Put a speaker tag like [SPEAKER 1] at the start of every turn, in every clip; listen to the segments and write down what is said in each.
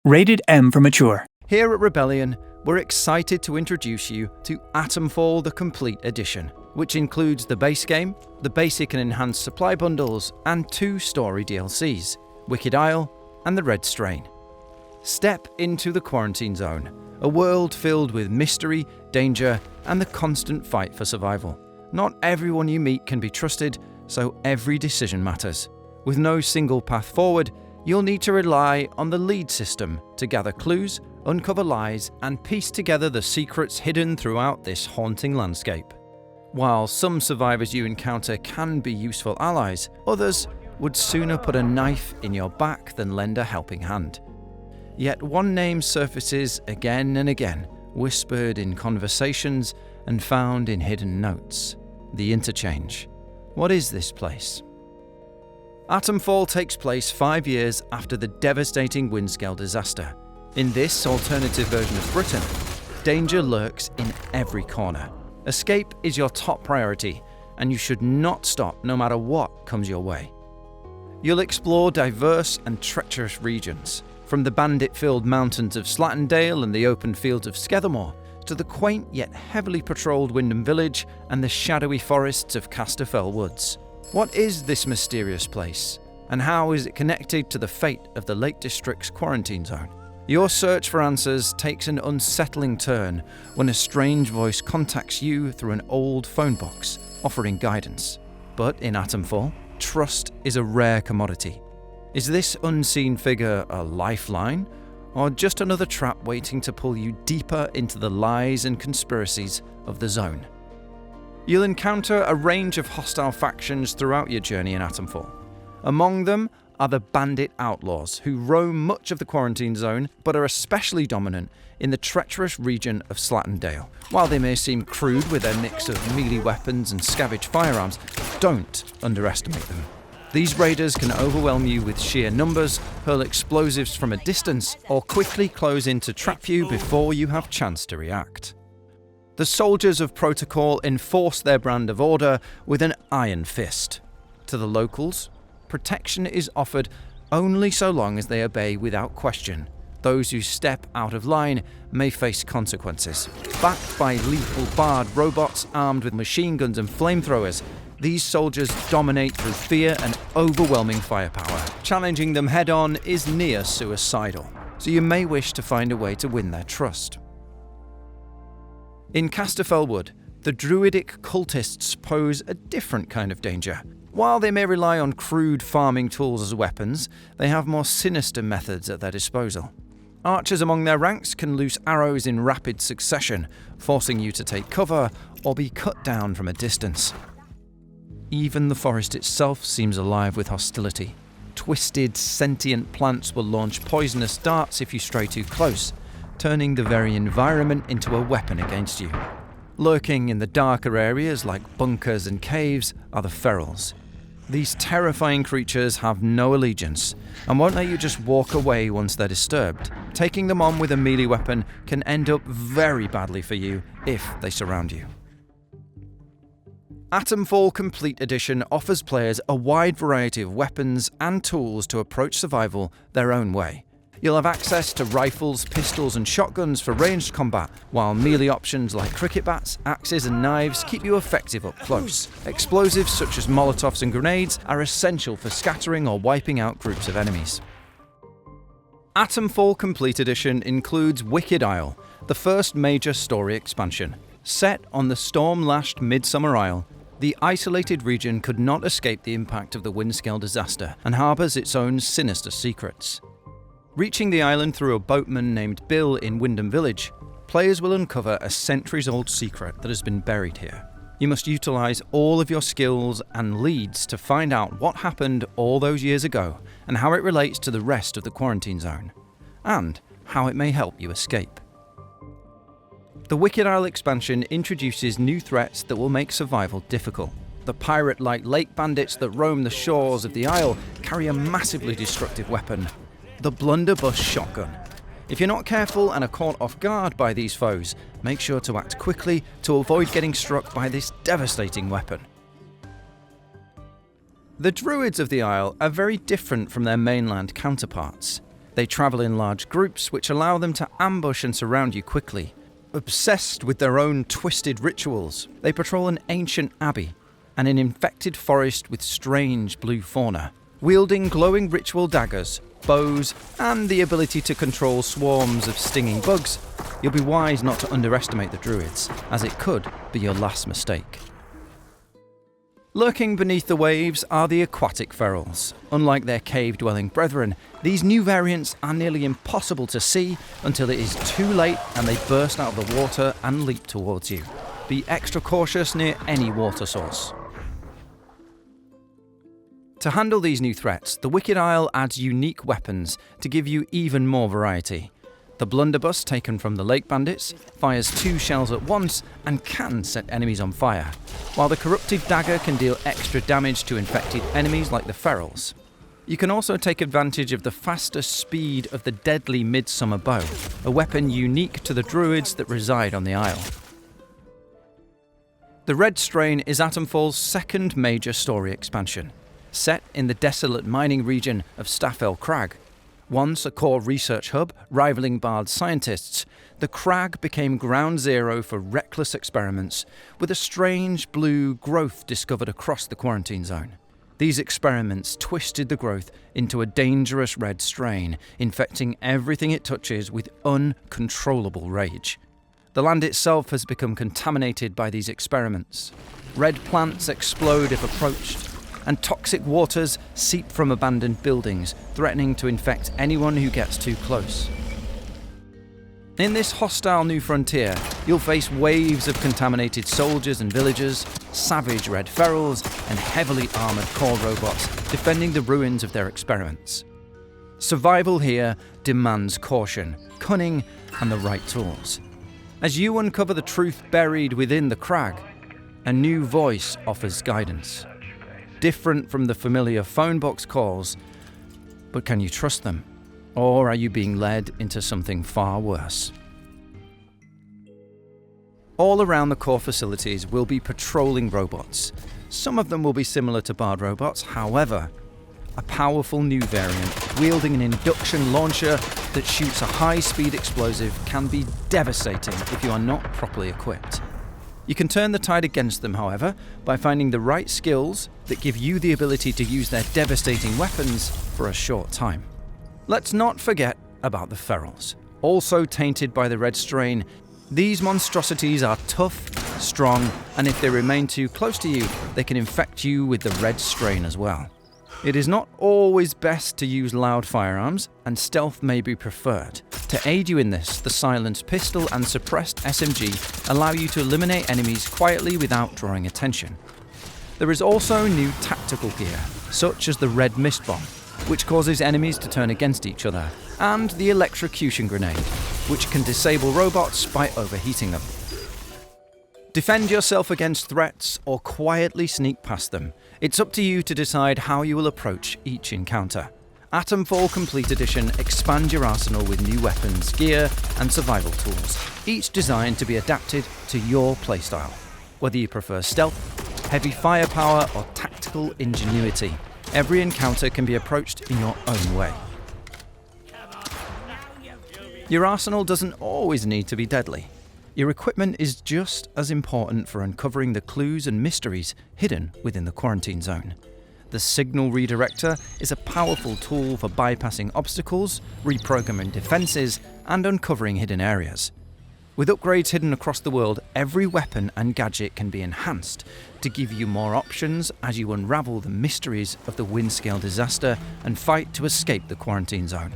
[SPEAKER 1] Rated M for mature.
[SPEAKER 2] Here at Rebellion, we're excited to introduce you to Atomfall the Complete Edition, which includes the base game, the basic and enhanced supply bundles, and 2 story DLCs, Wicked Isle and the Red Strain. Step into the Quarantine Zone, a world filled with mystery, danger, and the constant fight for survival. Not everyone you meet can be trusted, so every decision matters. With no single path forward, you'll need to rely on the lead system to gather clues, uncover lies, and piece together the secrets hidden throughout this haunting landscape. While some survivors you encounter can be useful allies, others would sooner put a knife in your back than lend a helping hand. Yet one name surfaces again and again, whispered in conversations and found in hidden notes: the Interchange. What is this place? Atomfall takes place 5 years after the devastating Windscale disaster. In this alternative version of Britain, danger lurks in every corner. Escape is your top priority, and you should not stop no matter what comes your way. You'll explore diverse and treacherous regions, from the bandit-filled mountains of Slattendale and the open fields of Skethermore, to the quaint yet heavily patrolled Wyndham Village and the shadowy forests of Casterfell Woods. What is this mysterious place, and how is it connected to the fate of the Lake District's quarantine zone? Your search for answers takes an unsettling turn when a strange voice contacts you through an old phone box, offering guidance. But in Atomfall, trust is a rare commodity. Is this unseen figure a lifeline, or just another trap waiting to pull you deeper into the lies and conspiracies of the zone? You'll encounter a range of hostile factions throughout your journey in Atomfall. Among them are the bandit outlaws, who roam much of the quarantine zone but are especially dominant in the treacherous region of Slattendale. While they may seem crude with their mix of melee weapons and scavenge firearms, don't underestimate them. These raiders can overwhelm you with sheer numbers, hurl explosives from a distance, or quickly close in to trap you before you have chance to react. The soldiers of Protocol enforce their brand of order with an iron fist. To the locals, protection is offered only so long as they obey without question. Those who step out of line may face consequences. Backed by lethal barred robots armed with machine guns and flamethrowers, these soldiers dominate through fear and overwhelming firepower. Challenging them head-on is near suicidal, so you may wish to find a way to win their trust. In Casterfell Wood, the druidic cultists pose a different kind of danger. While they may rely on crude farming tools as weapons, they have more sinister methods at their disposal. Archers among their ranks can loose arrows in rapid succession, forcing you to take cover or be cut down from a distance. Even the forest itself seems alive with hostility. Twisted, sentient plants will launch poisonous darts if you stray too close, turning the very environment into a weapon against you. Lurking in the darker areas like bunkers and caves are the ferals. These terrifying creatures have no allegiance and won't let you just walk away once they're disturbed. Taking them on with a melee weapon can end up very badly for you if they surround you. Atomfall Complete Edition offers players a wide variety of weapons and tools to approach survival their own way. You'll have access to rifles, pistols and shotguns for ranged combat, while melee options like cricket bats, axes and knives keep you effective up close. Explosives such as Molotovs and grenades are essential for scattering or wiping out groups of enemies. Atomfall Complete Edition includes Wicked Isle, the first major story expansion. Set on the storm-lashed Midsummer Isle, the isolated region could not escape the impact of the Windscale disaster and harbours its own sinister secrets. Reaching the island through a boatman named Bill in Wyndham Village, players will uncover a centuries-old secret that has been buried here. You must utilise all of your skills and leads to find out what happened all those years ago and how it relates to the rest of the quarantine zone, and how it may help you escape. The Wicked Isle expansion introduces new threats that will make survival difficult. The pirate-like lake bandits that roam the shores of the isle carry a massively destructive weapon: the blunderbuss shotgun. If you're not careful and are caught off guard by these foes, make sure to act quickly to avoid getting struck by this devastating weapon. The druids of the Isle are very different from their mainland counterparts. They travel in large groups, which allow them to ambush and surround you quickly. Obsessed with their own twisted rituals, they patrol an ancient abbey and an infected forest with strange blue fauna. Wielding glowing ritual daggers, bows, and the ability to control swarms of stinging bugs, you'll be wise not to underestimate the druids, as it could be your last mistake. Lurking beneath the waves are the aquatic ferals. Unlike their cave-dwelling brethren, these new variants are nearly impossible to see until it is too late and they burst out of the water and leap towards you. Be extra cautious near any water source. To handle these new threats, the Wicked Isle adds unique weapons to give you even more variety. The blunderbuss, taken from the lake bandits, fires 2 shells at once and can set enemies on fire, while the corruptive dagger can deal extra damage to infected enemies like the ferals. You can also take advantage of the faster speed of the deadly midsummer bow, a weapon unique to the druids that reside on the isle. The Red Strain is Atomfall's second major story expansion, set in the desolate mining region of Staffel Crag. Once a core research hub rivaling Bard's scientists, the crag became ground zero for reckless experiments, with a strange blue growth discovered across the quarantine zone. These experiments twisted the growth into a dangerous red strain, infecting everything it touches with uncontrollable rage. The land itself has become contaminated by these experiments. Red plants explode if approached, and toxic waters seep from abandoned buildings, threatening to infect anyone who gets too close. In this hostile new frontier, you'll face waves of contaminated soldiers and villagers, savage red ferals, and heavily armoured core robots defending the ruins of their experiments. Survival here demands caution, cunning, and the right tools. As you uncover the truth buried within the crag, a new voice offers guidance. Different from the familiar phone box calls, but can you trust them? Or are you being led into something far worse? All around the core facilities will be patrolling robots. Some of them will be similar to Bard robots, however, a powerful new variant wielding an induction launcher that shoots a high-speed explosive can be devastating if you are not properly equipped. You can turn the tide against them, however, by finding the right skills that give you the ability to use their devastating weapons for a short time. Let's not forget about the ferals. Also tainted by the red strain, these monstrosities are tough, strong, and if they remain too close to you, they can infect you with the red strain as well. It is not always best to use loud firearms, and stealth may be preferred. To aid you in this, the silenced pistol and suppressed SMG allow you to eliminate enemies quietly without drawing attention. There is also new tactical gear, such as the red mist bomb, which causes enemies to turn against each other, and the electrocution grenade, which can disable robots by overheating them. Defend yourself against threats or quietly sneak past them. It's up to you to decide how you will approach each encounter. Atomfall Complete Edition expands your arsenal with new weapons, gear, and survival tools, each designed to be adapted to your playstyle. Whether you prefer stealth, heavy firepower, or tactical ingenuity, every encounter can be approached in your own way. Your arsenal doesn't always need to be deadly. Your equipment is just as important for uncovering the clues and mysteries hidden within the quarantine zone. The Signal Redirector is a powerful tool for bypassing obstacles, reprogramming defenses, and uncovering hidden areas. With upgrades hidden across the world, every weapon and gadget can be enhanced to give you more options as you unravel the mysteries of the Windscale disaster and fight to escape the quarantine zone.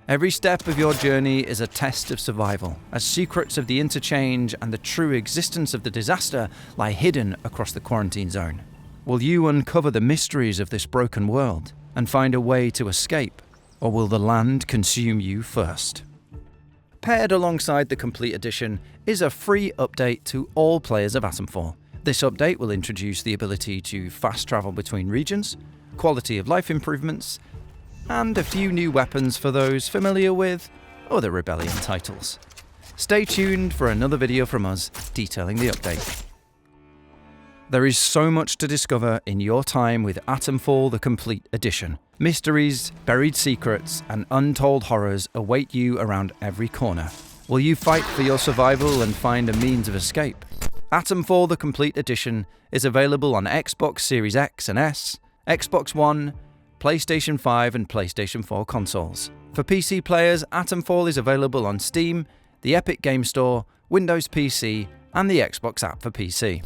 [SPEAKER 2] Every step of your journey is a test of survival, as secrets of the interchange and the true existence of the disaster lie hidden across the quarantine zone. Will you uncover the mysteries of this broken world and find a way to escape, or will the land consume you first? Paired alongside the Complete Edition is a free update to all players of Atomfall. This update will introduce the ability to fast travel between regions, quality of life improvements, and a few new weapons for those familiar with other Rebellion titles. Stay tuned for another video from us detailing the update. There is so much to discover in your time with Atomfall the Complete Edition. Mysteries, buried secrets, and untold horrors await you around every corner. Will you fight for your survival and find a means of escape? Atomfall the Complete Edition is available on Xbox Series X and S, Xbox One, PlayStation 5 and PlayStation 4 consoles. For PC players, Atomfall is available on Steam, the Epic Game Store, Windows PC, and the Xbox app for PC.